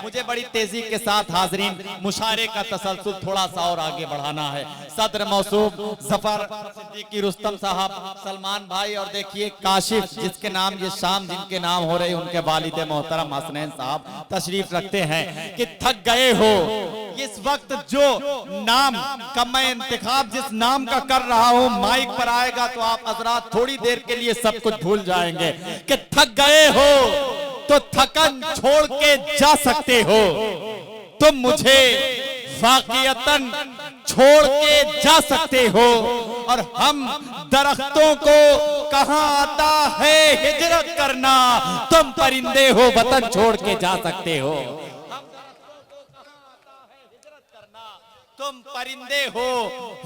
मुझे बड़ी तेजी के साथ हाजरीन मुशायरे का तसलसल थोड़ा सा और आगे बढ़ाना है। सदर मौसूफ जफर सिद्दीकी रुस्तम साहब, सलमान भाई और देखिए काशिफ जिसके नाम ये शाम जिनके नाम हो रहे उनके वालिद मोहतरम हसनैन साहब तशरीफ रखते हैं कि थक गए हो। इस वक्त जो नाम का मैं इंतखाब जिस नाम का कर रहा हूं माइक पर आएगा तो आप हजरात थोड़ी देर के लिए सब कुछ भूल जाएंगे कि थक गए हो तो थकन छोड़ के जा सकते हो, तुम मुझे वाक़ियतन छोड़ के जा सकते हो। और हम दरख्तों को कहां आता है हिजरत करना, तुम परिंदे हो वतन छोड़ के जा सकते हो। तुम परिंदे हो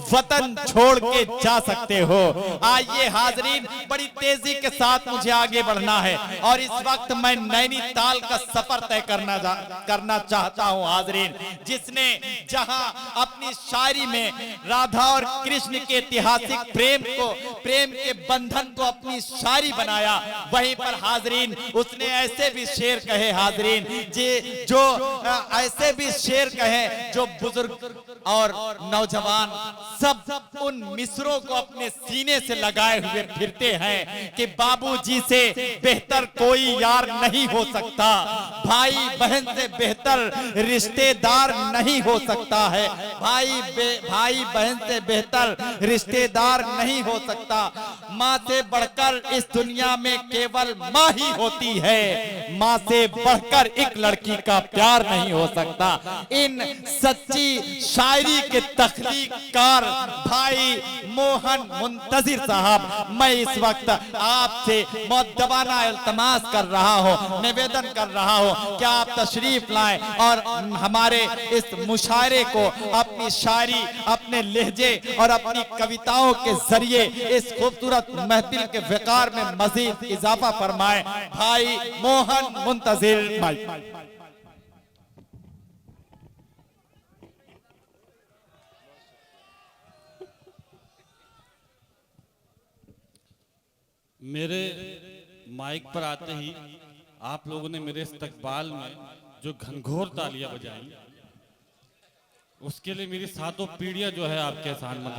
वतन छोड़ के जा सकते हो। आइए हाजरीन बड़ी तेजी के साथ मुझे आगे बढ़ना है और इस वक्त मैं नैनीताल का सफर तय करना चाहता हूं हाजरीन, जिसने जहां अपनी शायरी में राधा और कृष्ण के ऐतिहासिक प्रेम के बंधन को अपनी शायरी बनाया, वहीं पर हाजरीन उसने ऐसे भी शेर कहे हाजरीन जो ऐसे भी शेर कहे जो बुजुर्ग और नौजवान सब उन मिसरों को अपने सीने से लगाए हुए फिरते हैं कि बाबूजी से बेहतर कोई यार नहीं हो सकता, भाई बहन से बेहतर रिश्तेदार नहीं हो सकता है, भाई बहन से बेहतर रिश्तेदार नहीं हो सकता, माँ से बढ़कर इस दुनिया में केवल माँ ही होती है, माँ से बढ़कर एक लड़की का प्यार नहीं हो सकता। इन सच्ची शायरी के तख्लीकार भाई मोहन मुंतजिर साहब, मैं इस वक्त आपसे मुअद्दबाना इल्तमास कर रहा हूँ, निवेदन कर रहा हूँ कि आप तशरीफ लाएं और हमारे इस मुशायरे को अपनी शायरी, अपने लहजे और अपनी कविताओं के जरिए इस खूबसूरत महफिल के वकार में मजीद इजाफा फरमाएं। भाई मोहन मुंतजिर भाई। मेरे माइक पर आते ही आप लोगों ने मेरे इस्तकबाल में जो घनघोर तालियां बजाई, उसके लिए मेरी सातों पीढ़ियां जो है आपके एहसान मंद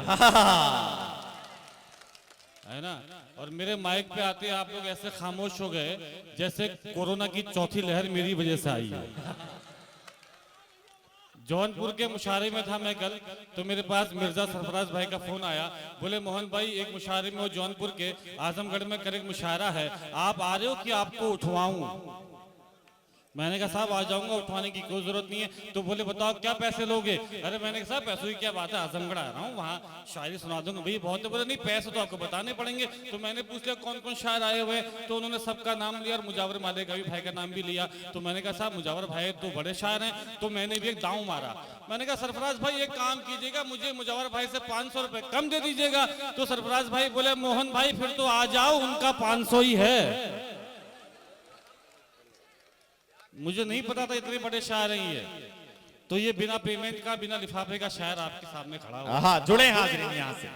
है ना। और मेरे माइक पे आते आप लोग ऐसे खामोश हो गए जैसे कोरोना की चौथी लहर मेरी वजह से आई है। जौनपुर के मुशायरे में था मैं कल, तो मेरे पास मिर्जा सरफराज भाई का फोन आया, बोले मोहन भाई एक मुशायरे में वो जौनपुर के आजमगढ़ में कर एक मुशायरा है, आप आ रहे हो कि आपको उठवाऊं? मैंने कहा साहब आ जाऊंगा, उठवाने की कोई जरूरत नहीं है। तो बोले बताओ क्या पैसे लोगे? अरे मैंने कहा साहब पैसों की क्या बात है, आजमगढ़ आ रहा हूँ, वहाँ शायरी सुना दूंगा। भाई बहुत है। बोले नहीं पैसे तो आपको बताने पड़ेंगे। तो मैंने पूछ लिया कौन कौन शायर आए हुए, तो उन्होंने सबका नाम लिया और मुजावर माले का भी भाई का नाम भी लिया। तो मैंने कहा साहब मुजावर भाई तो बड़े शायर हैं, तो मैंने भी एक दांव मारा। मैंने कहा सरफराज भाई एक काम कीजिएगा, मुझे मुजावर भाई से 500 रुपए कम दे दीजिएगा। तो सरफराज भाई बोले मोहन भाई फिर तो आ जाओ, उनका 500 ही है। मुझे नहीं पता था इतने बड़े शायर हैं ये। तो ये बिना पेमेंट का, बिना लिफाफे का शायर आपके सामने खड़ा हुआ। हाँ जुड़े हाजिर यहाँ से।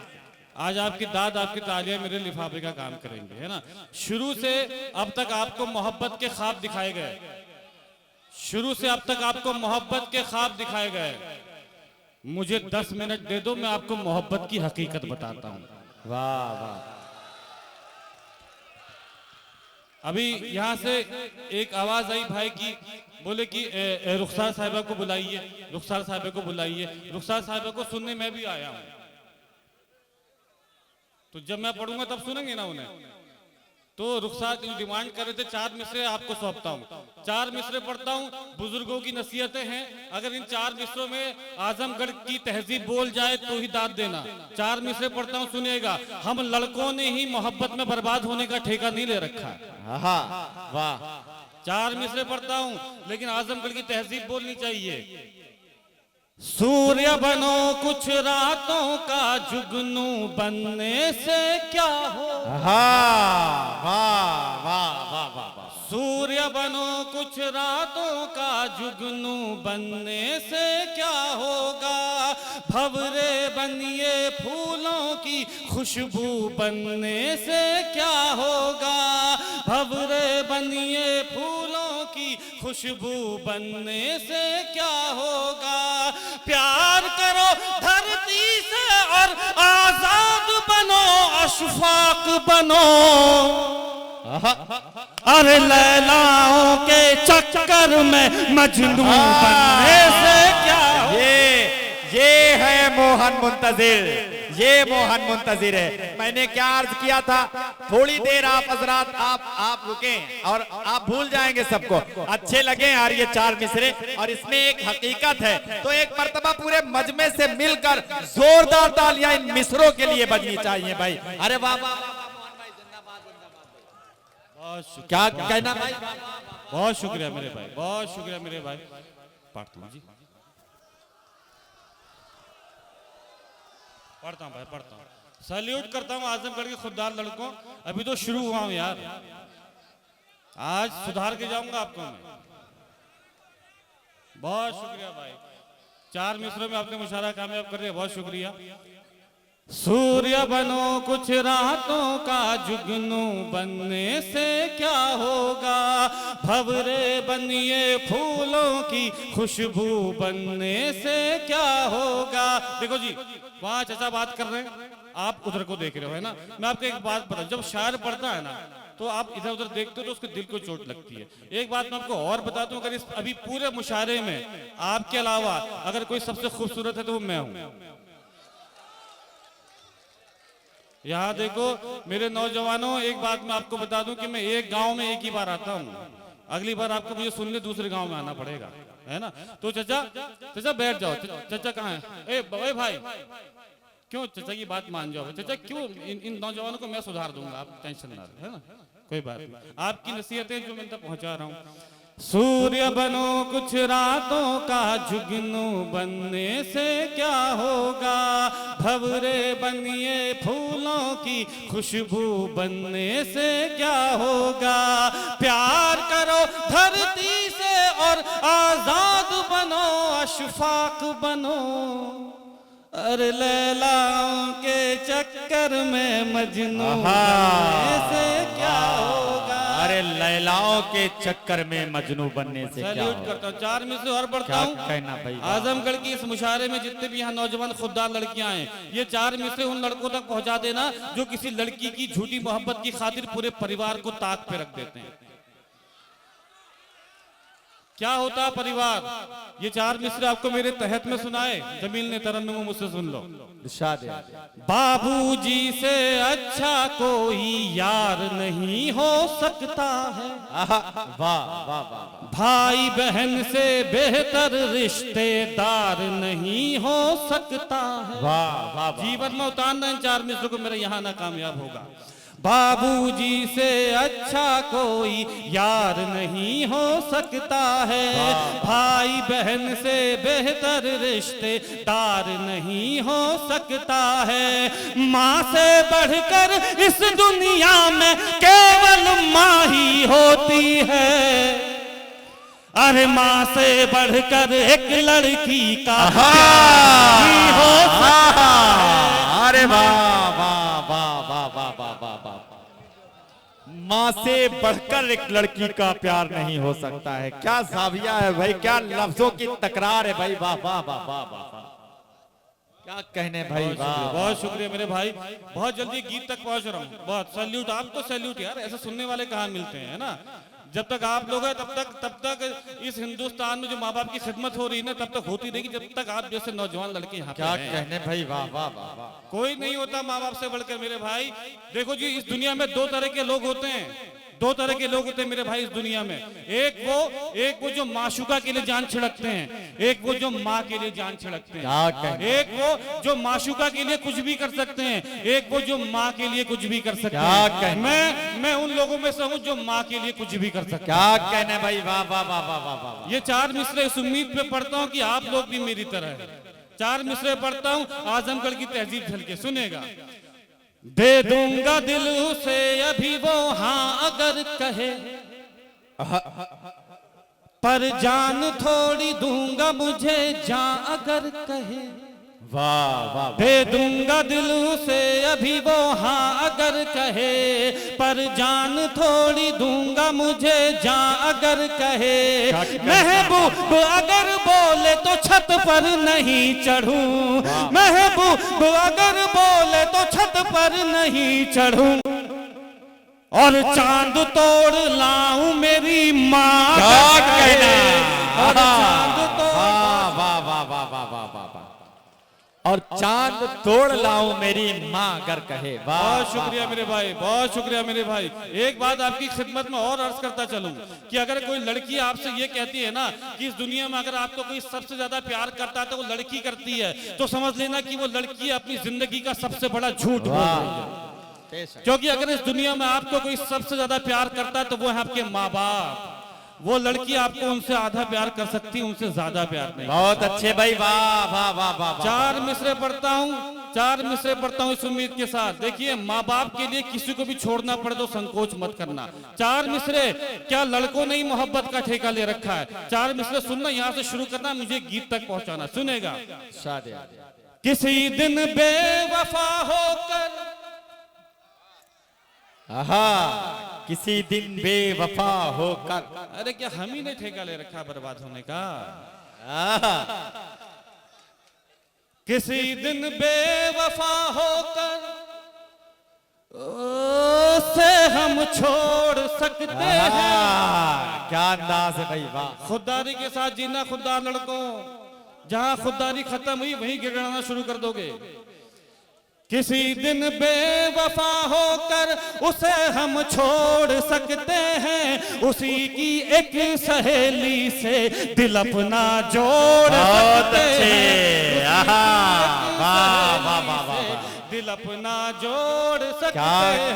आज आपकी दाद, आपकी तालियां मेरे लिफाफे का काम करेंगे, है ना। शुरू से अब तक आपको मोहब्बत के ख्वाब दिखाए गए, शुरू से अब तक आपको मोहब्बत के ख्वाब दिखाए गए। मुझे 10 मिनट दे दो, मैं आपको मोहब्बत की हकीकत बताता हूं। वाह वाह। अभी यहाँ से एक आवाज आई भाई की, बोले कि रुखसार साहिबा को बुलाइए, रुखसार साहिबा को बुलाइए। रुखसार साहिबा को सुनने मैं भी आया हूँ, तो जब मैं पढ़ूंगा तब सुनेंगे ना उन्हें। तो रुखसार डिमांड कर रहे थे 4 मिसरे आपको सौंपता हूँ। 4 मिसरे पढ़ता हूँ, बुजुर्गों की नसीहतें हैं, अगर इन 4 मिसरों में आजमगढ़ की तहजीब बोल जाए तो ही दाद देना। 4 मिसरे पढ़ता हूँ, सुनिएगा। हम लड़कों ने ही मोहब्बत में बर्बाद होने का ठेका नहीं ले रखा है। वाह। 4 मिसरे पढ़ता हूँ, लेकिन आजमगढ़ की तहजीब बोलनी चाहिए। सूर्य बनो कुछ रातों का, जुगनू बनने से क्या हो। वाह वाह वाह वाह। सूर्य बनो कुछ रातों का, जुगनू बनने से क्या होगा। भंवरे बनिए फूलों की, खुशबू बनने से क्या होगा। भंवरे बनिए फूलों की खुशबू बनने से क्या होगा। प्यार करो धरती से और आजाद बनो, अशफाक बनो। अरे लैलाओं के चक्कर में मजनू बनने से क्या होगा। ये है मोहन मुंतजिर, ये मोहन मुंतजिर है। मैंने क्या अर्ज किया था, थोड़ी देर आप हजरात आप रुकें और आप भूल जाएंगे सबको। अच्छे लगे यार ये 4 मिसरे, और इसमें एक हकीकत है, तो एक मर्तबा पूरे मजमे से मिलकर जोरदार तालियां इन मिसरों के लिए बजनी चाहिए भाई। अरे वाह वाह, क्या कहना भाई। बहुत शुक्रिया मेरे भाई, बहुत शुक्रिया मेरे भाई। पढ़ता हूँ जी, पढ़ता हूँ भाई, पढ़ता हूँ। सैल्यूट करता हूँ आजमगढ़ के खुददार लड़कों। अभी तो शुरू हुआ हूँ यार, आज सुधार के जाऊंगा आपको मैं। बहुत शुक्रिया भाई, 4 मिसरों में आपने मुशायरा कामयाब कर दिया, बहुत शुक्रिया। सूर्य बनो कुछ रातों का जुगनू बनने से क्या होगा। भंवरे बनिए फूलों की खुशबू बनने से क्या होगा। देखो जी, वहां चाचा बात कर रहे हैं, आप उधर को देख रहे हो, है ना। मैं आपको एक बात बता, जब शायर पढ़ता है ना तो आप इधर उधर देखते हो तो उसके दिल को चोट लगती है। एक बात मैं आपको और बता दूं, अगर इस अभी पूरे मुशायरे में आपके अलावा अगर कोई सबसे खूबसूरत है तो वो मैं हूं। यहाँ देखो मेरे नौजवानों, एक बात मैं आपको बता दूं कि मैं एक गांव में एक ही बार आता हूँ, अगली बार आपको मुझे सुनने दूसरे गांव में आना पड़ेगा, है ना। तो चाचा बैठ जाओ। चाचा कहाँ है? ए भाई, क्यों चाचा की बात मान जाओ। चाचा क्यों, इन नौजवानों को मैं सुधार दूंगा, आप टेंशन ना लें, है ना, कोई बात नहीं। आपकी नसीहतें जो मैं तक पहुंचा रहा हूँ। सूर्य बनो कुछ रातों का जुगनू बनने से क्या होगा। भंवरे बनिए फूलों की खुशबू बनने से क्या होगा। प्यार करो धरती से और आजाद बनो, अशफाक बनो। अरे लैलाओं के चक्कर में मजनू बनने से क्या होगा। अरे लैलाओं के चक्कर में मजनू बनने से क्या होगा। करता हूँ, 4 में से और बढ़ता हूँ। कहना भाई, आजमगढ़ की इस मुशायरे में जितने भी यहाँ नौजवान खुददार लड़कियां हैं, ये 4 में से उन लड़कों तक पहुंचा देना जो किसी लड़की की झूठी मोहब्बत की खातिर पूरे परिवार को ताक पे रख देते हैं। क्या होता है परिवार, ये 4 मिसरे आपको मेरे तहत में सुनाए। जमील ने तरन्नुम मुझसे सुन लो। बाबूजी से अच्छा कोई यार नहीं हो सकता है। वाह वाह वाह। भाई बहन से बेहतर रिश्तेदार नहीं हो सकता है। वाह वाह। जीवन में उतारना इन 4 मिसरों को मेरा यहाँ ना कामयाब होगा। बाबूजी से अच्छा कोई यार नहीं हो सकता है। भाई बहन से बेहतर रिश्तेदार नहीं हो सकता है। माँ से बढ़कर इस दुनिया में केवल माँ ही होती है। अरे माँ से बढ़कर एक लड़की का ही हो सकता है। अरे वाह वाह वाह वाह वाह वाह वाह वाह। माँ से बढ़कर एक लड़की का प्यार नहीं हो सकता है। क्या जाविया है भाई, क्या लफ्जों की तकरार है भाई। वाह वाह वाह वाह वाह, क्या कहने भाई। बहुत शुक्रिया मेरे भाई, बहुत जल्दी गीत तक पहुंच रहा हूँ। बहुत सैल्यूट आपको, सैल्यूट यार, ऐसे सुनने वाले कहाँ मिलते हैं, है ना। जब तक आप लोग हैं तब तक इस हिंदुस्तान में जो माँ बाप की खिदमत हो रही है ना, तब तक होती रहेगी, जब तक आप जैसे नौजवान लड़के यहाँ क्या कहने भाई। वाह वाह वाह। कोई नहीं होता माँ बाप से बढ़कर मेरे भाई। देखो जी, इस दुनिया में 2 तरह के लोग होते हैं, 2 तरह के लोग होते हैं मेरे भाई इस दुनिया में। एक वो जो माशूका के लिए जान छिड़कते हैं, एक वो जो माँ के लिए जान छिड़कते हैं। एक वो जो माशूका के लिए कुछ भी कर सकते हैं, एक वो जो माँ के लिए कुछ भी कर सकते हैं। मैं उन लोगों में से हूँ जो माँ के लिए कुछ भी कर सकते हैं। क्या कहने भाई। वाह वाह वाह वाह वाह वाह। ये 4 मिसरे इस उम्मीद पे पढ़ता हूँ कि आप लोग भी मेरी तरह 4 मिसरे पढ़ता हूँ, आजमगढ़ की तहजीब झलके सुनेगा। दे दूंगा दिल उसे अभी वो हाँ अगर कहे, पर जान थोड़ी दूंगा मुझे जान अगर कहे। वाह वाह। दे दूंगा दिल से अभी वो हाँ अगर कहे, पर जान थोड़ी दूंगा मुझे जान अगर कहे। महबूब अगर बोले तो छत पर नहीं चढ़ूं, महबूब अगर बोले तो छत पर नहीं चढ़ूं, और चांद तोड़ लाऊं मेरी माँ का कहना। और चांद तोड़, वाह वाह वाह वाह वाह वाह वाह, और चांद तोड़ लाऊं मेरी माँ अगर कहे। वाह, बहुत शुक्रिया मेरे भाई, बहुत शुक्रिया मेरे भाई। एक बात आपकी खिदमत में और अर्ज करता चलूं कि अगर कोई लड़की आपसे ये कहती है ना कि इस दुनिया में अगर आपको कोई सबसे ज्यादा प्यार करता है तो वो लड़की करती है, तो समझ लेना कि वो लड़की अपनी जिंदगी का सबसे बड़ा झूठ बोल रही है। क्योंकि अगर इस दुनिया में आपको कोई सबसे ज्यादा प्यार करता है तो वो है आपके माँ बाप। वो लड़की आपको उनसे आधा प्यार कर सकती है, उनसे ज्यादा प्यार नहीं। बहुत अच्छे भाई, वाह वाह वाह वाह। चार मिसरे पढ़ता हूँ, चार मिसरे पढ़ता हूँ इस उम्मीद के साथ। देखिए, माँ बाप के लिए किसी को भी छोड़ना पड़े तो संकोच मत करना। चार मिसरे, क्या लड़कों ने ही मोहब्बत का ठेका ले रखा है? चार मिसरे सुनना, यहाँ से शुरू करना, मुझे गीत तक पहुंचाना। सुनेगा? किसी दिन बेवफा होकर, किसी दिन बेवफा होकर। अरे क्या हम ही ने ठेका ले रखा बर्बाद होने का? किसी दिन बेवफा होकर से हम छोड़ सकते हैं। क्या अंदाज है भाई, वाह। खुददारी के साथ जीना खुददार लड़कों, जहां खुददारी खत्म हुई वहीं गिड़ाना शुरू कर दोगे। किसी दिन बेवफा होकर उसे हम छोड़ सकते हैं, उसी की एक सहेली से दिल अपना जोड़ सकते हैं। वाह वाह वाह, दिल अपना जोड़ सकते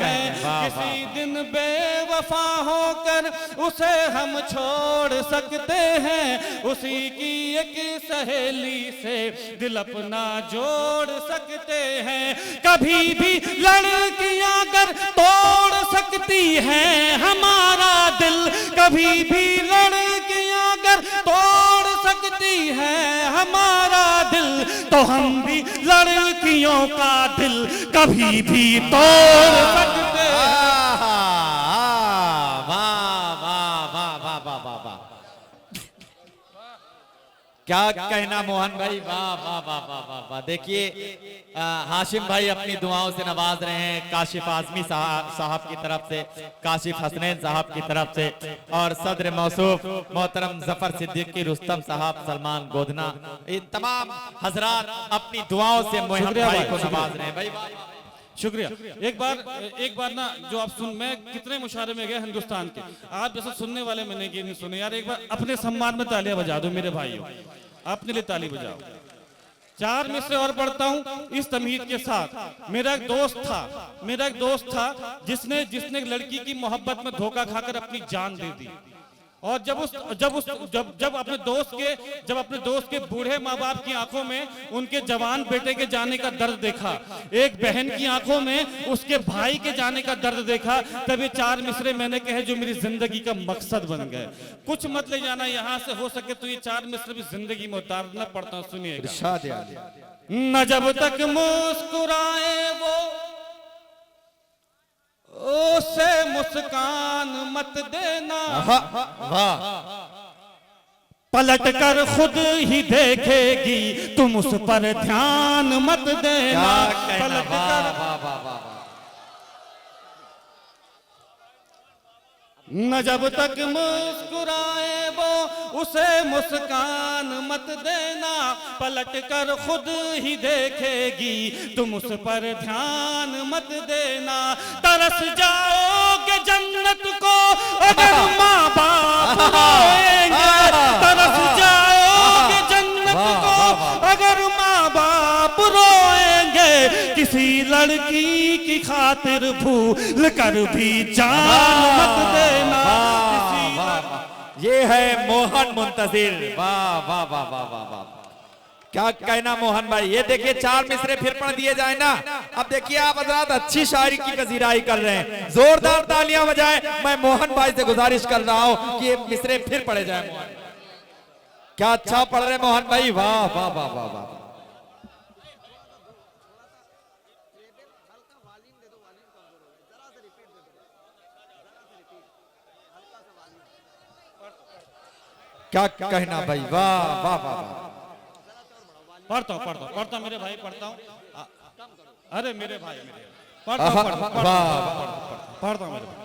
हैं। किसी दिन बेवफा होकर उसे हम छोड़ सकते हैं, उसी की एक सहेली से दिल अपना जोड़ सकते हैं। कभी भी लड़कियां अगर तोड़ सकती हैं हमारा दिल, कभी भी लड़कियां अगर तोड़ सकती हैं हमारा दिल, तो हम भी लड़कियों का दिल कभी भी तोड़ सकते हैं। वाह वाह वाह वाह वाह वाह वाह, क्या कहना मोहन भाई, वाह वाह वाह वाह वाह वाह। देखिए, हाशिम भाई अपनी दुआओं से नवाज रहे हैं, काशिफ आजमी साहब की तरफ से, काशिफ हसनैन साहब की तरफ से, और सदर मौसूफ मोहतरम जफर सिद्दीकी, रुस्तम साहब, सलमान गोदना, इन तमाम हजरात अपनी दुआओं से मोहन भाई को नवाज रहे हैं भाई। शुक्रिया। एक बार ना, जो आप सुन, मैं कितने मुशारे में गए हिंदुस्तान के, आप जैसे सुनने वाले मैंने ये नहीं सुने यार। एक बार अपने सम्मान में तालियां बजा दो मेरे भाइयों, अपने लिए ताली बजाओ। चार मिसरे और पढ़ता हूँ इस तमहीद के साथ। मेरा एक दोस्त था जिसने एक लड़की की मोहब्बत में धोखा खाकर अपनी जान दे दी। और जब अपने दोस्त के बूढ़े माँ बाप की आंखों में उनके जवान बेटे के जाने का दर्द देखा, एक बहन की आंखों में उसके भाई के जाने का दर्द देखा, तब ये चार मिसरे मैंने कहे जो मेरी जिंदगी का मकसद बन गए। कुछ मत ले जाना यहाँ से, हो सके तो ये चार मिसरे भी जिंदगी में उतारना पड़ता है। सुनिएगा। न जब तक मुस्कुराए वो उसे मुस्कान मत देना, पलट कर खुद ही देखेगी तुम उस पर ध्यान मत देना। पलट कर न जब तक मुस्कुराए वो उसे मुस्कान मत देना, पलट कर खुद ही देखेगी तुम उस पर ध्यान मत देना। तरस जाओगे जन्नत को अगर माँ बाप रोएंगे, तरस जाओगे जन्नत को अगर माँ बाप रोएंगे। किसी लड़की की खातिर भूल कर भी जान मत देना। ये है मोहन मुंतजिर, वाह वाह वाह वाह वाह वाह, क्या कहना मोहन भाई। ये देखिए, चार मिसरे फिर पढ़ दिए जाए ना। अब देखिए, आप हजरात अच्छी शायरी की पजीराई कर रहे हैं, जोरदार तालियां बजाएं। मैं मोहन भाई से गुजारिश कर रहा हूं कि ये मिसरे फिर पढ़े जाए। क्या अच्छा पढ़ रहे मोहन भाई, वाह वाह वाह वाह वाह। क्या कहना भाई, वाह वाह वाह वाह। पढ़ता हूँ मेरे भाई, पढ़ता हूँ। अरे मेरे भाई, वाह पढ़ता हूँ मेरे भाई।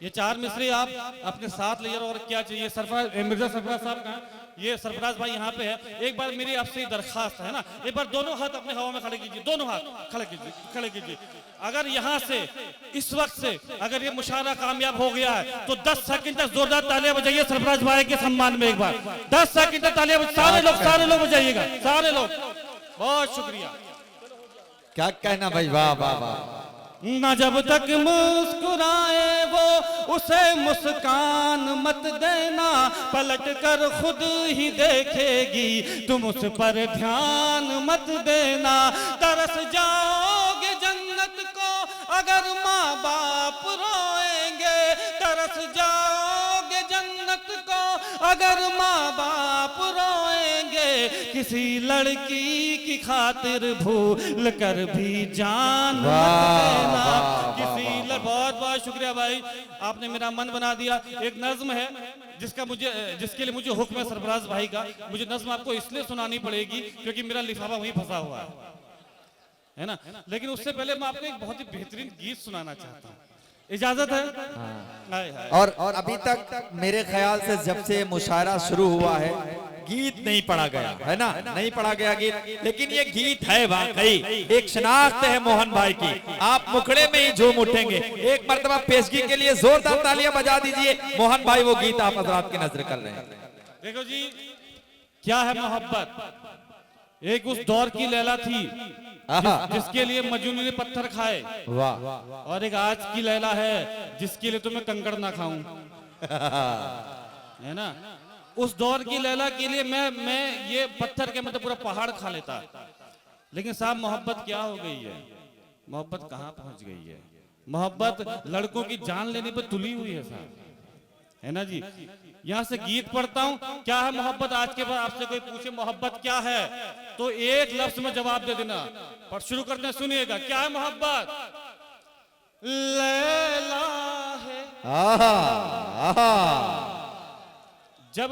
ये चार मिसरी आप अपने साथ ले जाओ। और क्या चाहिए? सरफराज, मिर्जा सरफराज साहब कहाँ? ये सरफराज भाई यहाँ पे है। एक बार मेरी आपसे दरखास्त है ना, एक बार दोनों हाथ अपने हवा में खड़े कीजिए, दोनों हाथ खड़े कीजिए। अगर यहाँ से इस वक्त से अगर ये मुशायरा कामयाब हो गया है तो 10 सेकंड तक जोरदार तालियां बजाइए सरफराज भाई के सम्मान में। एक बार 10 सेकंड तक तालियां, सारे लोग बजाइएगा, सारे लोग। बहुत शुक्रिया। क्या कहना भाई, वाह वाह वाह। ना जब तक मुस्कुराए वो उसे मुस्कान मत देना, पलट कर खुद ही देखेगी तुम उस पर ध्यान मत देना। तरस जाओगे जन्नत को अगर माँ बाप रोएंगे, तरस जाओगे जन्नत को अगर माँ बाप रोएंगे। किसी लड़की की खातिर भूल कर भी जान मत देना। बहुत बहुत शुक्रिया भाई, आपने मेरा मन बना दिया। एक नज्म है जिसके लिए मुझे हुक्म है सरफराज भाई का। मुझे नज्म आपको इसलिए सुनानी पड़ेगी क्योंकि मेरा लिफाफा वहीं फंसा हुआ है ना। लेकिन उससे पहले मैं आपको एक बहुत ही बेहतरीन गीत सुनाना चाहता हूँ, इजाजत है? हाँ। और अभी तक मेरे ख्याल से जब से मुशायरा शुरू हुआ है गीत नहीं पढ़ा गया है ना, नहीं पढ़ा गया गीत। लेकिन ये गीत है वाकई एक शनाख्त है मोहन भाई की। आप मुखड़े में ही झूम उठेंगे। एक मर्तबा पेशगी के लिए जोरदार तालियां बजा दीजिए। मोहन भाई वो गीत आप हजरात की नजर कर रहे हैं। देखो जी, क्या है मोहब्बत। एक उस दौर की लैला थी जिसके लिए मजनू ने पत्थर खाए, वाह। और एक आज की लैला है जिसके लिए तुम्हें कंकड़ ना खाऊं, है ना। उस दौर की लैला के लिए मैं ये पत्थर के मतलब पूरा पहाड़ खा लेता। लेकिन साहब मोहब्बत क्या हो गई है, मोहब्बत कहाँ पहुंच गई है। मोहब्बत लड़कों की जान लेने पर तुली हुई है साहब, है ना जी। यहाँ से गीत पढ़ता हूँ, क्या है मोहब्बत। आज के बाद आपसे कोई पूछे मोहब्बत क्या है तो एक लफ्ज में जवाब दे देना। पर शुरू करते हैं, सुनिएगा। क्या है मोहब्बत? लैला है। जब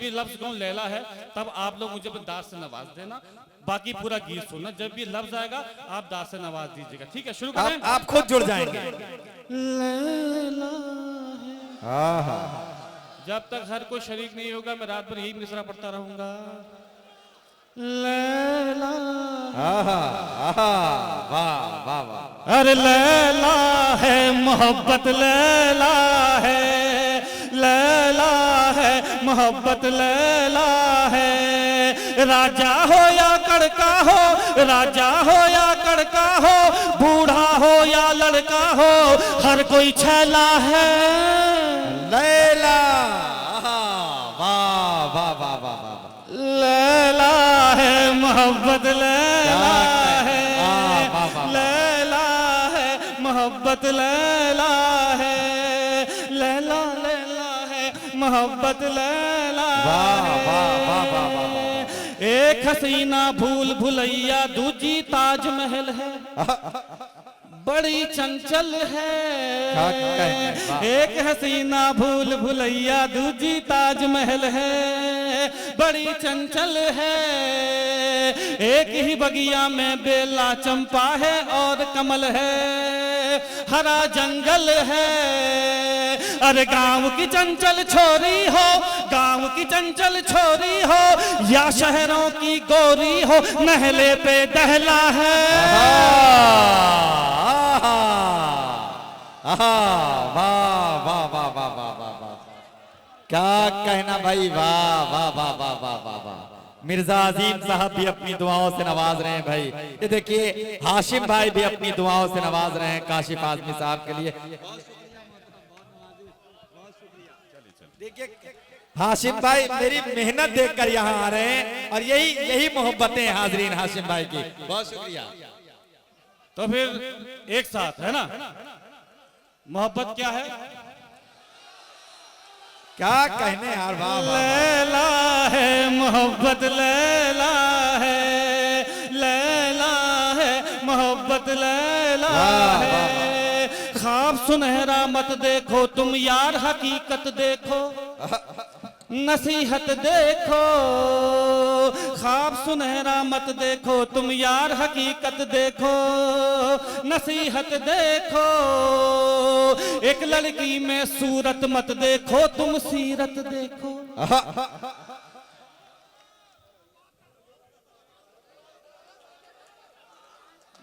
ये लफ्ज कहूं लैला है, तब आप लोग मुझे दाद से नवाज देना। बाकी पूरा गीत सुनना। जब ये लफ्ज आएगा आप दाद से नवाज दीजिएगा, ठीक है? शुरू करें। आप खुद जुड़ जाएंगे। लैला है। जब तक हर कोई शरीक नहीं होगा मैं रात भर यही मिसरा पढ़ता रहूंगा। लैला, वाह वाह वाह। अरे लैला है मोहब्बत, लैला है, लैला है मोहब्बत, लैला है। राजा हो या कड़का हो, राजा हो या कड़का हो, बूढ़ा हो या लड़का हो, हर कोई छैला है। लैला, वाह वाह वाह वाह वाह। लैला है मोहब्बत, लैला है, लैला है मोहब्बत, लैला है, लैला लैला है मोहब्बत, लैला है। एक हसीना भूल भुलैया दूजी ताजमहल है, बड़ी चंचल है। एक हसीना भूल भुलैया दूजी ताजमहल है, बड़ी चंचल है। एक ही बगिया में बेला चंपा है और कमल है, हरा जंगल है। अरे गांव की चंचल छोरी हो, गांव की चंचल छोरी हो, या शहरों की गोरी हो, नहले पे दहला है। वाह वाह वाह वाह वाह वाह। क्या कहना भाई, वाह वाह वाह वाह वाह वाह वाह। मिर्जा अजीम साहब भी अपनी दुआओं से नवाज रहे हैं भाई। ये देखिए हाशिम भाई भी अपनी दुआओं से नवाज रहे हैं काशिफ आजमी साहब के लिए। देखिए हाशिम भाई मेरी मेहनत देखकर यहाँ आ रहे हैं और यही मोहब्बतें हाजरीन हाशिम भाई की। बहुत शुक्रिया। तो फिर एक साथ है ना, मोहब्बत क्या है? क्या कहने यार, वाह। लैला है मोहब्बत, लैला है, लैला है मोहब्बत, लैला है। ख्वाब सुनहरा मत देखो तुम यार, हकीकत देखो नसीहत देखो। ख्वाब सुनहरा मत देखो तुम यार, हकीकत देखो नसीहत देखो। एक लड़की में सूरत मत देखो तुम सीरत देखो।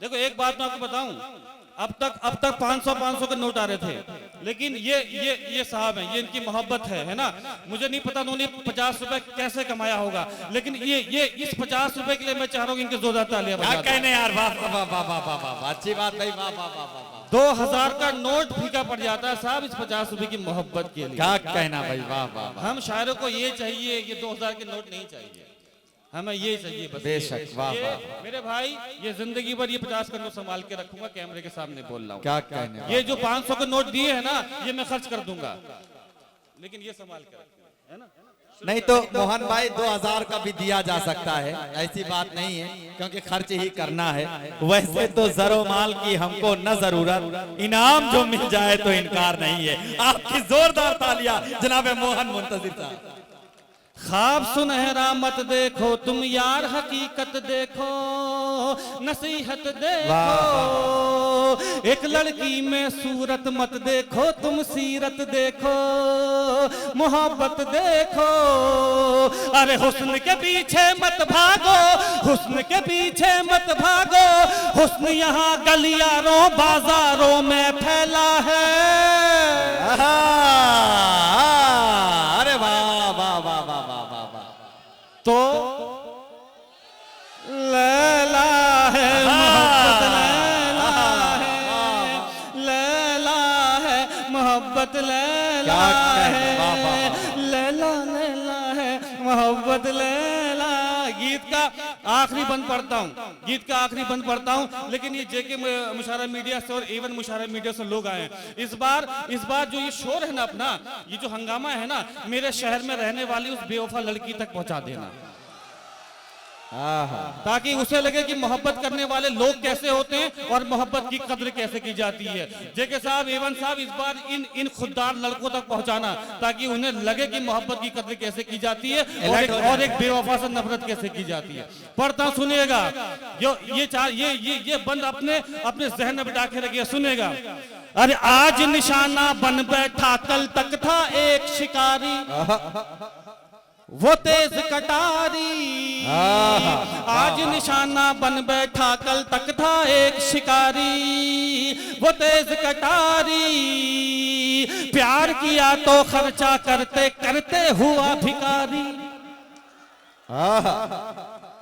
देखो एक बात मैं आपको बताऊं, अब तक 500 के नोट आ रहे थे, लेकिन ये साहब हैं, ये इनकी मोहब्बत है ना। मुझे नहीं पता उन्होंने 50 रुपए कैसे कमाया होगा, लेकिन ये इस 50 रुपए के लिए मैं चाह रहा हूँ इनके जोरदार तालियां बजा दो। क्या कहने यार, वाह वाह वाह वाह वाह वाह, अच्छी बात भाई, वाह वाह वाह वाह। 2000 का नोट फीका पड़ जाता है साहब इस 50 रुपए की मोहब्बत के लिए। क्या कहना भाई, वाह वाह। हम शायरों को ये चाहिए, ये 2000 के नोट नहीं चाहिए, हमें ये चाहिए बस। बेशक, वाह वाह। मेरे भाई ये जिंदगी भर ये 50 का नोट संभाल के रखूंगा, कैमरे के सामने बोल रहा हूँ। क्या कहने, ये जो 500 के नोट दिए है ना, ये मैं खर्च कर दूंगा, लेकिन ये संभाल के रखूंगा, है ना। नहीं तो मोहन भाई 2000 का भी दिया जा सकता है, ऐसी बात नहीं है, क्योंकि खर्च ही करना है। वैसे तो जरो माल की हमको न जरूरत, इनाम जो मिल जाए तो इनकार नहीं है। आपकी जोरदार तालियां जनाब मोहन मुंतजिर साहब। ख्वाब सुनहरा मत देखो तुम यार, हकीकत देखो नसीहत देखो। एक लड़की में सूरत मत देखो तुम सीरत देखो मोहब्बत देखो। अरे हुस्न के पीछे मत भागो, हुस्न के पीछे मत भागो, हुस्न यहाँ गलियारों बाजारों में फैला है। अरे वाह वाह वाह वाह वाह वाह। तो लैला है मोहब्बत, लैला है, लैला है मोहब्बत, लैला है, लैला लैला है मोहब्बत, लैला। गीत का आखिरी बंद पढ़ता हूँ, गीत का आखिरी बंद पढ़ता हूँ, लेकिन ये जेके मुशायरा मीडिया से और एवन मुशायरा मीडिया से लोग आए हैं। इस बार जो ये शोर है ना अपना, ये जो हंगामा है ना, मेरे शहर में रहने वाली उस बेवफा लड़की तक पहुंचा देना, ताकि उसे लगे कि मोहब्बत करने वाले लोग कैसे होते हैं और मोहब्बत की कद्र कैसे की जाती है। जेके साहब, एवन साहब, इस बार इन खुददार लड़कों तक पहुंचाना, ताकि उन्हें लगे कि मोहब्बत की कद्र कैसे की जाती है और एक बेवफा से नफरत कैसे की जाती है। पढ़ता सुनिएगा, ये बंद अपने जहन में बिठा के रखिए, सुनिएगा। अरे आज निशाना बन बैठा, कल तक था एक शिकारी, वो तेज कटारी। आज निशाना बन बैठा, कल तक था एक शिकारी, वो तेज कटारी। प्यार किया तो खर्चा करते करते हुआ भिखारी,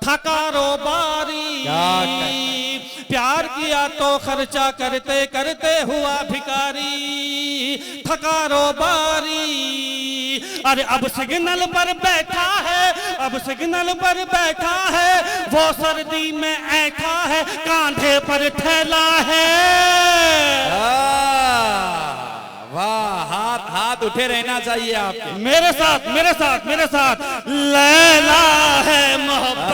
था कारोबारी। प्यार किया तो खर्चा करते करते हुआ भिखारी, था कारोबारी। अरे अब सिग्नल पर बैठा है, अब सिग्नल पर बैठा है, वो सर्दी में ऐठा है, कांधे पर थैला है। वाह, हाथ उठे रहना चाहिए आपके। मेरे साथ मेरे साथ मेरे साथ। लैला है मोहब्बत,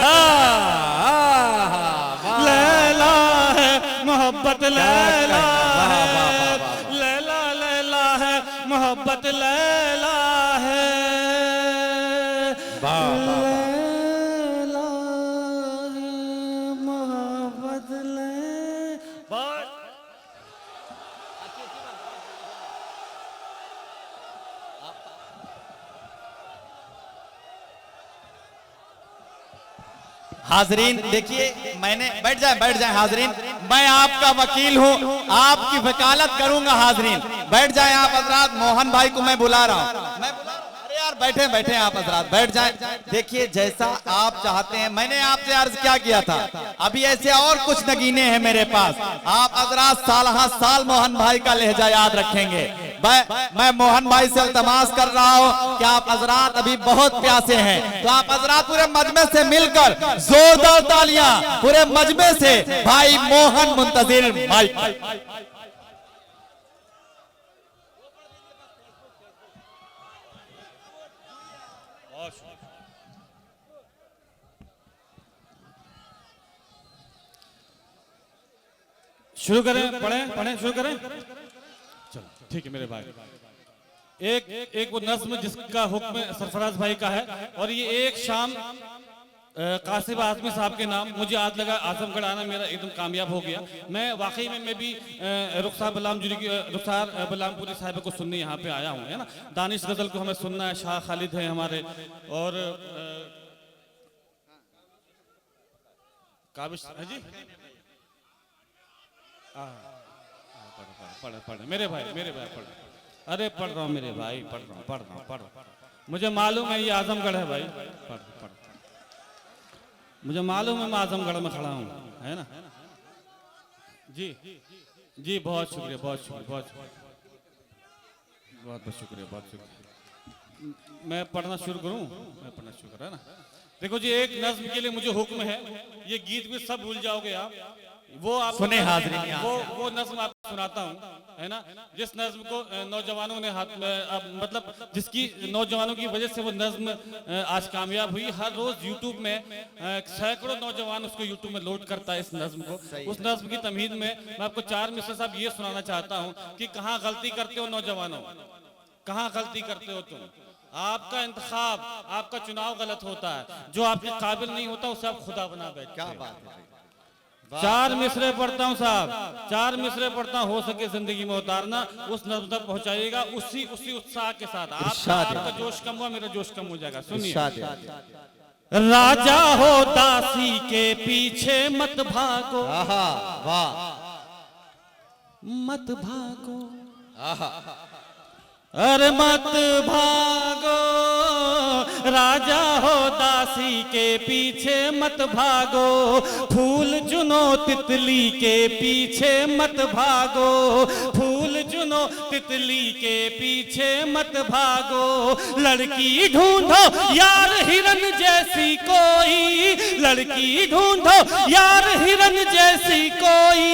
लैला है मोहब्बत, लैला है, लैला लैला है मोहब्बत, लैला है, लैला है मोहब्बत, लैला। हाजरीन देखिए, मैंने बैठ जाए हाजरीन, मैं आपका वकील हूँ, आपकी वकालत करूंगा। हाजरीन बैठ जाए आप हजरात, मोहन भाई को मैं बुला रहा हूँ। अरे यार बैठे आप हजरात, बैठ जाए। देखिए जैसा आप चाहते हैं, मैंने आपसे अर्ज क्या किया था, अभी ऐसे और कुछ नगीने हैं मेरे पास। आप हजरात साल मोहन भाई का लहजा याद रखेंगे। मैं मोहन भाई से इल्तमास कर रहा हूँ कि आप हजरात अभी बहुत प्यासे हैं, तो आप हजरात पूरे मजमे से मिलकर जोरदार तालियां पूरे मजमे से भाई मोहन मुंतजिर भाई। शुरू करें, पढ़ें शुरू करें। ठीक है मेरे भाई। एक वो नज्म जिसका हुक्म सरफराज भाई का है, और ये एक शाम कासिम आजमी साहब के नाम, मुझे आज लगा आजमगढ़ आना मेरा एकदम कामयाब हो गया। मैं वाकई में मैं भी रुखसार बल्लामपुरी साहिब को सुनने यहाँ पे आया हूँ, है ना। दानिश गजल को हमें सुनना है, शाह खालिद है हमारे, और काबिश है जी। पढ़ मेरे भाई पढ़। अरे पढ़ रहा हूँ मेरे भाई, पढ़ रहा हूँ। मुझे मालूम है ये आजमगढ़ है भाई, पढ़। मुझे मालूम है मैं आजमगढ़ में खड़ा हूँ, है ना जी। बहुत शुक्रिया, बहुत शुक्रिया। मैं पढ़ना शुरू करूँ? है ना। देखो जी, एक नज्म के लिए मुझे हुक्म है, ये गीत भी सब भूल जाओगे आप, वो आप सुने हाज़रीन, वो नज्म आपको सुनाता हूँ, है ना। जिस नज्म को नौजवानों ने हाथ में, मतलब जिसकी नौजवानों की वजह से वो नज्म आज कामयाब हुई। हर रोज यूट्यूब में सैकड़ों नौजवान उसको यूट्यूब में लोड करता है इस नज्म को। उस नज्म की तमहीद में मैं आपको 4 मिसरे साहब ये सुनाना चाहता हूँ कि कहाँ गलती करते हो नौजवानों, कहाँ गलती करते हो तुम। आपका इंतखाब, आपका चुनाव गलत होता है, जो आपके काबिल नहीं होता उसे आप खुदा बना बैठते। क्या बात है। 4 मिसरे पढ़ता हूँ साहब, 4 मिसरे पढ़ता हूँ, हो सके जिंदगी में उतारना, उस नज़्म तक पहुँचाइएगा उसी उत्साह के साथ। आपका जोश कम हुआ, मेरा जोश कम हो जाएगा। सुनिए। राजा हो दासी के पीछे मत भागो, मत भागो, अरे मत भागो, राजा हो दासी के पीछे मत भागो, फूल चुनो तितली के पीछे मत भागो, फूल चुनो तितली के पीछे मत भागो, लड़की ढूंढो यार हिरन जैसी कोई, लड़की ढूंढो यार हिरन जैसी कोई,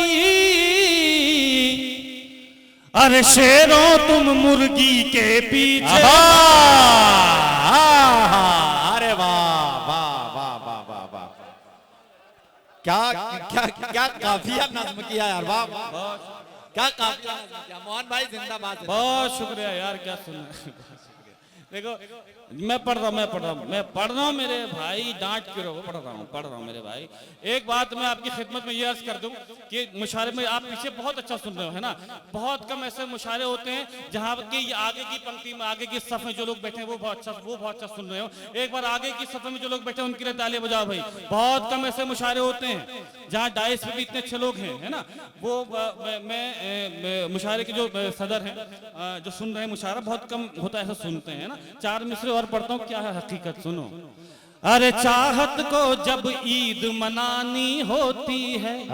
अरे शेरों तुम मुर्गी के पीछे। अरे वाह, क्या काफिया नज्म किया यार, वाह, क्या काफिया नज्म किया। मोहन भाई जिंदाबाद। बहुत शुक्रिया यार, क्या सुना। देखो मैं पढ़ रहा हूँ मेरे भाई, डांट के रहो, पढ़ रहा हूँ मेरे भाई। एक बात मैं आपकी खिदमत में ये अर्ज कर दूं कि मुशायरे में आप पीछे बहुत अच्छा सुन रहे हो, है ना। बहुत कम ऐसे मुशायरे होते हैं जहाँ के ये आगे की पंक्ति में, आगे की सफ में जो लोग बैठे हैं वो बहुत अच्छा सुन रहे हो। एक बार आगे की सफ में जो लोग बैठे हैं उनके लिए तालियां बजाओ भाई। बहुत कम ऐसे मुशायरे होते हैं जहाँ डाइस पे भी इतने अच्छे लोग हैं, है ना। वो मैं मुशायरे के जो सदर हैं, जो सुन रहे हैं मुशायरा, बहुत कम होता है ऐसा सुनते हैं, ना। 4 मिसरे और पढ़ता हूँ, क्या है हकीकत सुनो। अरे चाहत को जब ईद मनानी होती है,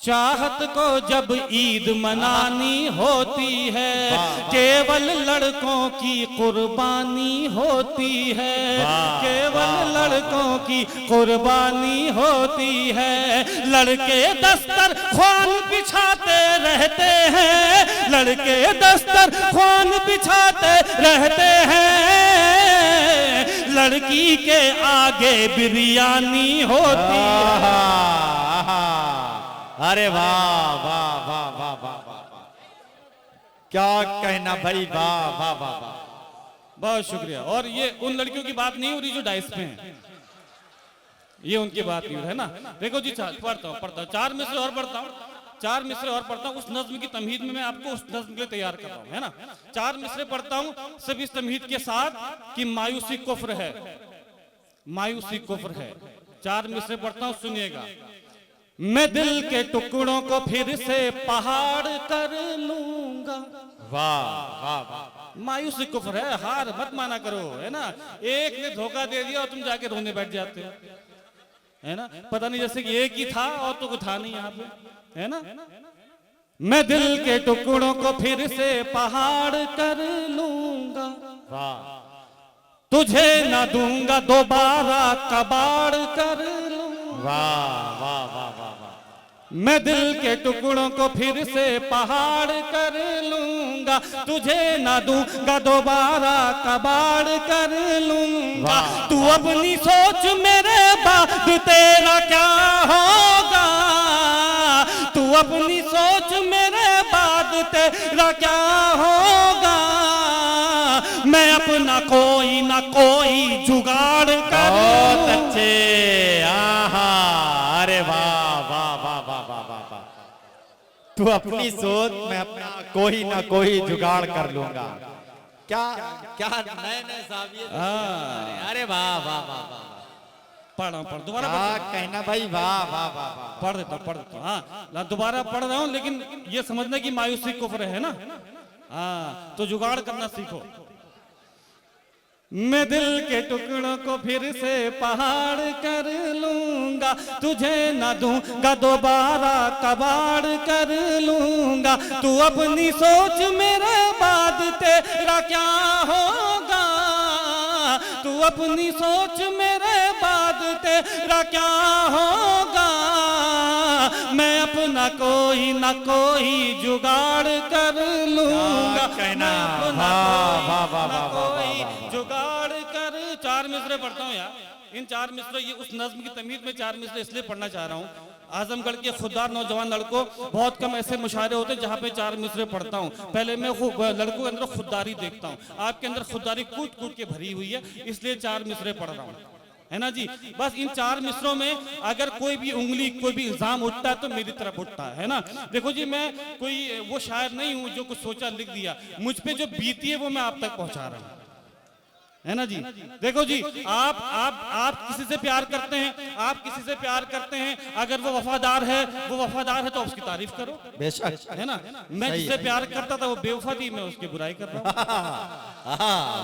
चाहत को जब ईद मनानी होती है, केवल लड़कों की कुर्बानी होती है, केवल लड़कों की कुर्बानी होती है, लड़के दस्तर ख्वान बिछाते रहते हैं, लड़के दस्तर ख्वान बिछाते रहते हैं, लड़की के आगे बिरयानी होती है। अरे वाह, क्या कहना भाई, वाह। बहुत शुक्रिया। और ये उन लड़कियों की बात नहीं हो रही जो डाइस पे हैं, ये उनकी बात नहीं है ना। देखो जी, पढ़ता हूँ 4 मिसरे और पढ़ता हूँ, 4 मिसरे और पढ़ता हूँ। उस नज्म की तमहीद में मैं आपको उस नज्म के लिए तैयार कर रहा हूँ, है ना। 4 मिसरे पढ़ता हूँ सब इस तमहीद के साथ कि मायूसी कुफ्र है, मायूसी कुफ्र है। 4 मिसरे पढ़ता हूँ, सुनिएगा। मैं दिल के टुकड़ों को फिर से पहाड़ कर लूंगा। वाह, मायूसी कुफ्र है, हार मत माना करो, है ना। एक ने धोखा दे दिया और तुम जाके रोने बैठ जाते हो, है ना। पता नहीं जैसे कि एक ही था और तो कुछ था नहीं यहाँ पे, है ना। मैं दिल के टुकड़ों को फिर से पहाड़ कर लूंगा, तुझे न दूंगा दोबारा कबाड़ कर लूंगा। मैं दिल के टुकड़ों को फिर से पहाड़ कर लूंगा, तुझे न दूंगा दोबारा कबाड़ कर लूंगा। तू अपनी सोच मेरे बाद तेरा क्या होगा, तू अपनी सोच मेरे बाद तेरा क्या होगा, मैं अपना कोई ना कोई जुगाड़ कर। बहुत अच्छे, आहा, अरे वाह वाह वाह वाह वाह वाह वाह। तू अपनी सोच, मैं अपना कोई ना कोई जुगाड़ कर लूंगा। क्या क्या नए नए साबियत। अरे वाह वाह वाह वाह। पढ़ दोबारा कहना भाई, वाह वाह वाह वाह। पढ़ देता हाँ, दोबारा पढ़ रहा हूँ, लेकिन ये समझना कि मायूसी कुफ्र है ना। हाँ, तो जुगाड़ करना सीखो। मैं दिल के टुकड़ों को फिर से पहाड़ कर लूंगा, तुझे न दूंगा दोबारा कबाड़ कर लूंगा, तू अपनी सोच मेरे बाद तेरा क्या होगा, तू अपनी सोच मेरे बाद तेरा क्या होगा, मैं अपना कोई ना कोई जुगाड़ कर लूंगा, कहना जुगाड़ कर। चार मिसरे पढ़ता हूँ यार, इन चार मिसरे, ये उस नज्म की तमीज में चार मिसरे इसलिए पढ़ना चाह रहा हूँ। आजमगढ़ के खुददार नौजवान लड़कों, बहुत कम ऐसे मुशायरे होते हैं जहाँ पे चार मिसरे पढ़ता हूँ। पहले मैं लड़कों के अंदर खुददारी देखता हूँ, आपके अंदर खुददारी कूट कूट के भरी हुई है, इसलिए चार मिसरे पढ़ रहा हूँ, है ना जी। बस इन चार मिसरों में अगर कोई भी उंगली, कोई भी इल्जाम उठता है तो मेरी तरफ उठता है ना। देखो जी, मैं कोई वो शायर नहीं हूँ जो कुछ सोचा लिख दिया, मुझ पे जो बीती है वो मैं आप तक पहुंचा रहा हूँ, है ना जी। देखो जी, आप किसी से प्यार करते हैं, आप किसी से प्यार करते हैं, अगर वो वफादार है, तो उसकी तारीफ करो, बेशक, है ना। मैं जिससे प्यार करता था वो बेवफा थी, मैं उसकी बुराई कर रहा हूँ।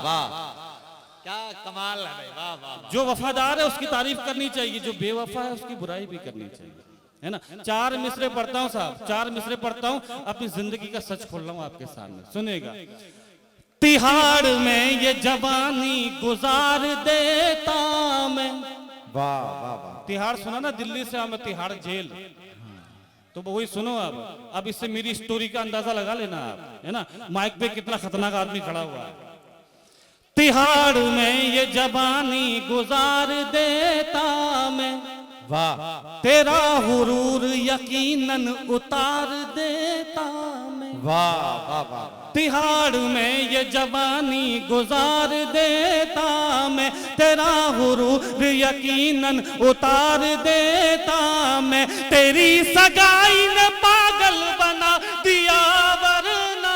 वाह, क्या कमाल है भाई, वाह वाह। जो वफादार है उसकी तारीफ करनी चाहिए, जो बेवफा है उसकी बुराई भी करनी चाहिए, है ना। चार मिसरे पढ़ता हूँ साहब, चार मिसरे पढ़ता हूँ, अपनी जिंदगी का सच खोल रहा हूँ आपके सामने, सुनेगा। तिहाड़ में ये जवानी गुजार देता मैं, वाह वाह वाह। तिहाड़ सुना ना, दिल्ली से मैं तिहाड़ जेल, तो वही सुनो अब इससे मेरी स्टोरी का अंदाजा लगा लेना आप, है ना। माइक पे कितना खतरनाक आदमी खड़ा हुआ है। तिहाड़ में ये जवानी गुजार देता मैं, वाह, तेरा हुरूर यकीनन उतार देता मैं, वाह वाह वाह। तिहाड़ में ये जवानी गुजार देता मैं, तेरा हुरूर यकीनन उतार देता मैं, तेरी सगाई ने पागल बना दिया वरना,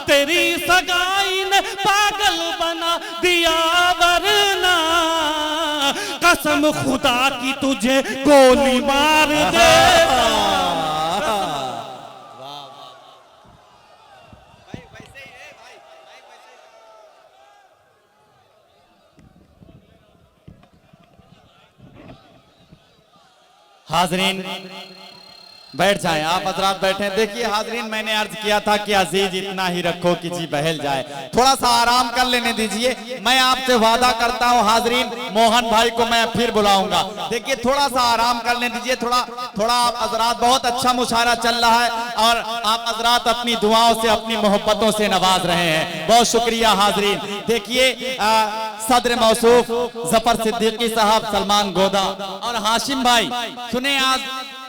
तेरी सगाई ने पागल बना दिया वरना, कसम खुदा की तुझे गोली मार देता। हाजरीन बैठ जाएं, आप हजरात बैठे। देखिए हाजरीन, मैंने अर्ज किया था कि अजीज इतना ही रखो कि जी बहल जाए, थोड़ा सा आराम कर लेने दीजिए। मैं आपसे वादा करता हूं हाजरीन, मोहन भाई को मैं फिर बुलाऊंगा। देखिए थोड़ा सा आराम करने दीजिए, थोड़ा आप हजरात, बहुत अच्छा मुशायरा चल रहा है और आप हजरात अपनी दुआओं से, अपनी मोहब्बतों से नवाज रहे हैं, बहुत शुक्रिया हाजरीन। देखिए सदर मौसूफ जफर सिद्दीकी साहब, सलमान गोदा और हाशिम भाई, सुने आज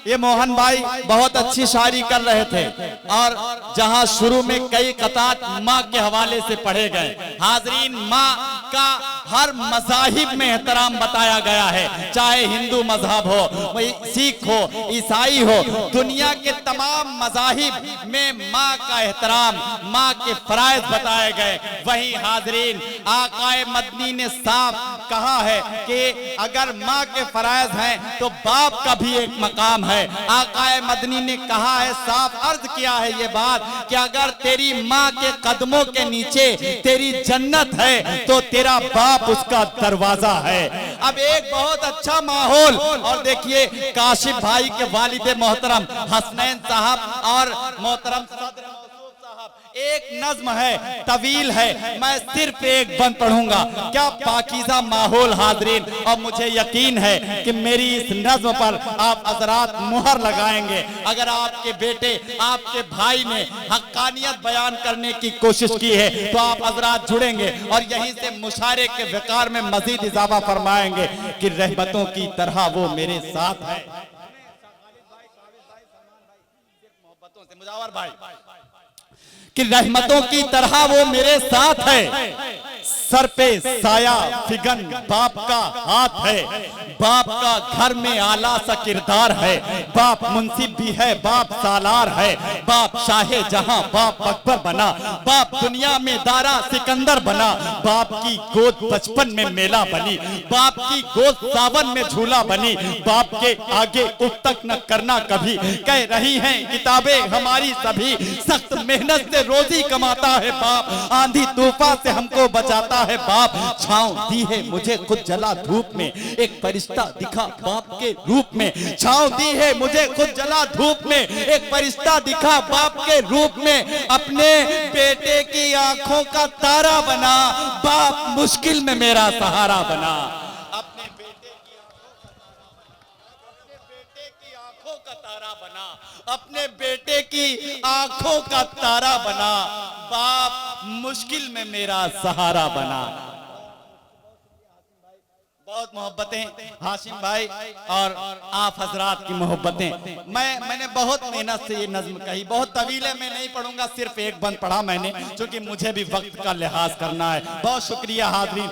ये मोहन भाई बहुत अच्छी शायरी कर रहे थे और जहां शुरू में कई कतार माँ के हवाले से पढ़े गए। हाजरीन, माँ का हर मज़ाहिब में एहतराम बताया गया है, चाहे हिंदू मजहब हो, सिख हो, ईसाई हो, दुनिया के तमाम मज़ाहिब में माँ का एहतराम, माँ के फराइज बताए गए। वही हाजरीन, आकाए मदनी ने साफ कहा है कि अगर माँ के फराइज हैं तो बाप का भी एक मकाम है। आकाए मदनी ने कहा है, साफ अर्ज किया है ये बात कि अगर तेरी माँ के कदमों के नीचे तेरी जन्नत है तो तेरा बाप उसका दरवाजा है। अब एक बहुत अच्छा माहौल, और देखिए काशिफ भाई के वालिद मोहतरम हसनैन साहब और मोहतरम सदर एक नज्म है, तवील है, मैं सिर्फ एक बंद पढ़ूंगा। क्या पाकीज़ा माहौल हाजरीन, और मुझे यकीन है कि मेरी इस नज्म पर आप हजरात मुहर लगाएंगे। अगर आपके बेटे, आपके भाई ने हक्कानियत बयान करने की कोशिश की है तो आप हजरात जुड़ेंगे और यहीं से मुशायरे के वकार में मजीद इजाफा फरमाएंगे कि रहमतों की तरह वो मेरे साथ है। मुजावर भाई कि रहमतों की तरह वो मेरे साथ है, सर पे साया फिगन बाप का हाथ है, बाप का घर में आला सा किरदार है, बाप मुंसिफ भी है, बाप सालार है, बाप शाहे जहां बाप अकबर बना, बाप दुनिया में दारा सिकंदर बना, बाप की गोद बचपन में मेला बनी, बाप की गोद सावन में झूला बनी, बाप के आगे उठ तक न करना कभी, कह रही हैं किताबें हमारी सभी, सख्त मेहनत से रोजी कमाता है बाप, आंधी तूफान से हमको बचाता है बाप, छांव दी है मुझे खुद जला धूप में, एक फरिश्ता दिखा बाप के रूप में, छांव दी है मुझे खुद जला धूप में, एक फरिश्ता दिखा बाप के रूप में, अपने बेटे की आंखों का तारा बना, बाप मुश्किल में मेरा सहारा बना, अपने बेटे की आंखों का तारा बना, अपने बेटे की आंखों का तारा बना, बाप मुश्किल में मेरा सहारा बना। बहुत मोहब्बतें हाशिम भाई और आप हजरात की मोहब्बतें। मैंने बहुत मेहनत से ये नज्म कही, बहुत तवील है, मैं नहीं पढ़ूंगा, सिर्फ एक बंद पढ़ा मैंने, क्योंकि मुझे भी वक्त का लिहाज करना है। बहुत शुक्रिया हाज़रीन।